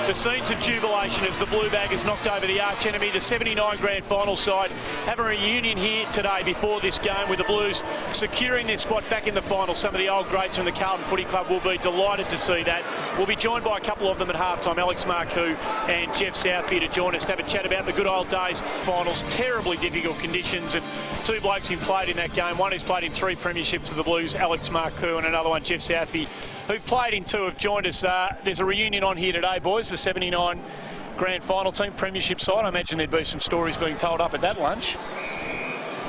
The scenes of jubilation as the Blue Baggers knocked over the arch enemy. The 79 grand final side have a reunion here today before this game with the Blues securing their spot back in the final. Some of the old greats from the Carlton Footy Club will be delighted to see that. We'll be joined by a couple of them at halftime, Alex Marcou and Geoff Southby, to join us to have a chat about the good old days. Finals, terribly difficult conditions, and two blokes who played in that game. One who's played in 3 premierships for the Blues, Alex Marcou, and another one, Geoff Southby, who played in 2, have joined us. There's a reunion on here today, boys. The 79 grand final team, premiership side. I imagine there'd be some stories being told up at that lunch.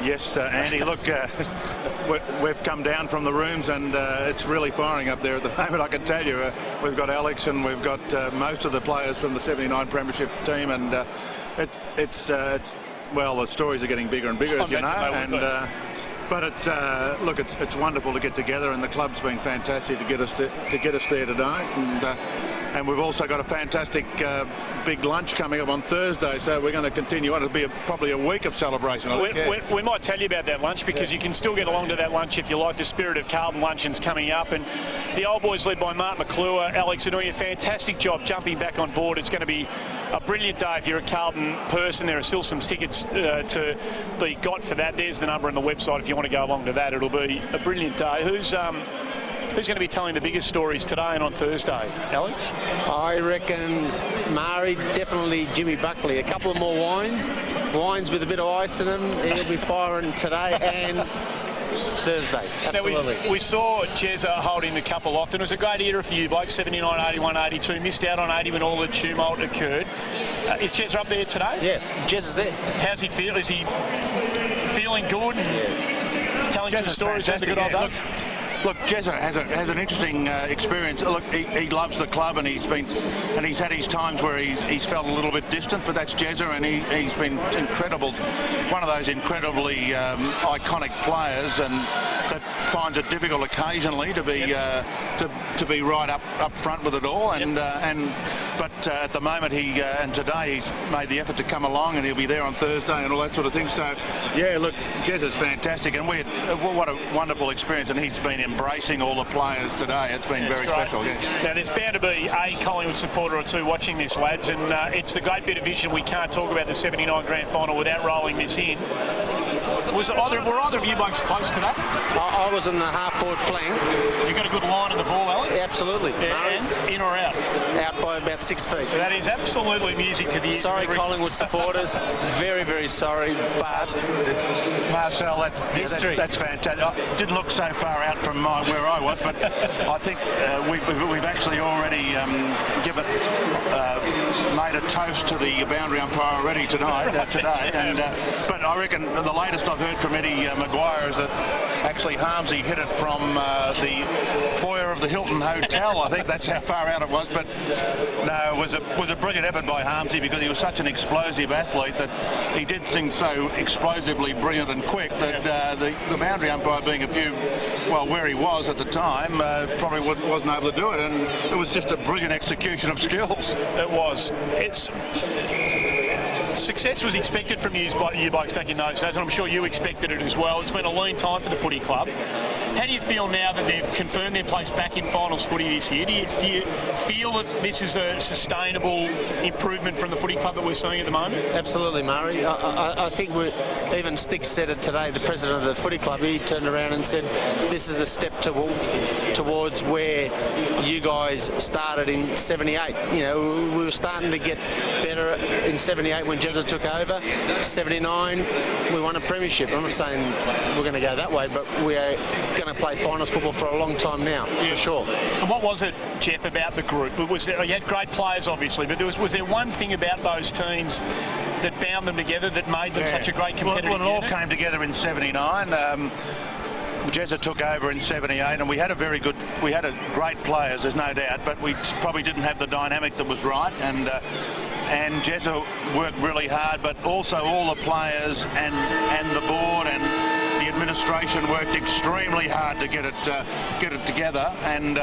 Yes, Andy, look, we've come down from the rooms and it's really firing up there at the moment, I can tell you. We've got Alex and we've got most of the players from the 79 premiership team, and well, the stories are getting bigger and bigger, as you know. But it's wonderful to get together, and the club's been fantastic to get us there today, and we've also got a fantastic big lunch coming up on Thursday, so we're going to continue on. It'll be probably a week of celebration. We might tell you about that lunch, because you can still get along to that lunch if you like. The Spirit of Carlton luncheon's coming up, and the old boys led by Mark McClure, Alex, are doing a fantastic job jumping back on board. It's going to be a brilliant day if you're a Carlton person. There are still some tickets to be got for that. There's the number on the website if you want to go along to that. It'll be a brilliant day. Who's going to be telling the biggest stories today and on Thursday, Alex? I reckon Maher, definitely Jimmy Buckley. A couple of more wines with a bit of ice in them. He'll be firing today and Thursday. Absolutely. Now we saw Jezza holding the cup aloft, and it was a great era for you, Blake. 79, 81, 82. Missed out on 80 when all the tumult occurred. Is Jezza up there today? Yeah, Jezza's there. How's he feel? Is he feeling good and telling some stories about the good old days? Look, Jezza has an interesting experience. Look, he loves the club, and he's had his times where he's felt a little bit distant, but that's Jezza, and he's been incredible. One of those incredibly iconic players, and that finds it difficult occasionally to be right up front with it all. But at the moment and today he's made the effort to come along, and he'll be there on Thursday and all that sort of thing. So yeah, look, Jezza's fantastic, and what a wonderful experience, and he's been embracing all the players today. It's been very special. Yeah. Now there's bound to be a Collingwood supporter or two watching this, lads, and it's the great bit of vision. We can't talk about the 79 grand final without rolling this in. Were either of you blokes close to that? I was in the half-forward flank. You got a good line on the ball, Alex? Absolutely. And in or out? Out by about 6 feet. That is absolutely music to the ears. Sorry, Collingwood supporters. Very, very sorry, but Marcel, that's fantastic. I didn't look so far out from where I was, but I think we've actually already made a toast to the boundary umpire already today. But I reckon the latest I've heard from Eddie Maguire is that actually Harmsy hit it from the foyer of the Hilton Hotel. I think that's how far out it was. But no, it was a brilliant effort by Harmsy, because he was such an explosive athlete that he did things so explosively brilliant and quick that the boundary umpire, being where he was at the time, probably wasn't able to do it, and it was just a brilliant execution of skills. It was. Success was expected from you blokes back in those days, and I'm sure you expected it as well. It's been a lean time for the footy club. How do you feel now that they've confirmed their place back in finals footy this year? Do you feel that this is a sustainable improvement from the footy club that we're seeing at the moment? Absolutely, Murray. I think even Sticks said it today, the president of the footy club. He turned around and said, this is the step towards where you guys started in 78. You know, we were starting to get better in 78 when Jezza took over. 79, we won a premiership. I'm not saying we're going to go that way, but we are going to play finals football for a long time now, for sure. And what was it, Geoff, about the group? You had great players, obviously, but was there one thing about those teams that bound them together, that made them such a great competitive unit? Well, it all came together in 79. Jezza took over in 78, and we had great players, there's no doubt, but we probably didn't have the dynamic that was right, and Jezza worked really hard, but also all the players and the board and the administration worked extremely hard to get it together, and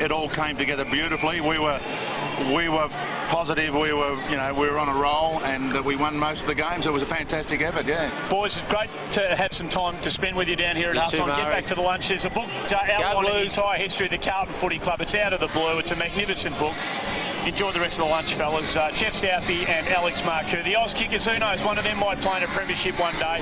it all came together beautifully. We were positive. We were on a roll, and we won most of the games. It was a fantastic effort. Yeah, boys, it's great to have some time to spend with you down here at halftime. Get back to the lunch. There's a book outlining the entire history of the Carlton Footy Club. It's Out of the Blue. It's a magnificent book. enjoy the rest of the lunch, fellas. Geoff Southby and Alex Marcou. The Oz kickers, who knows, one of them might play in a premiership one day.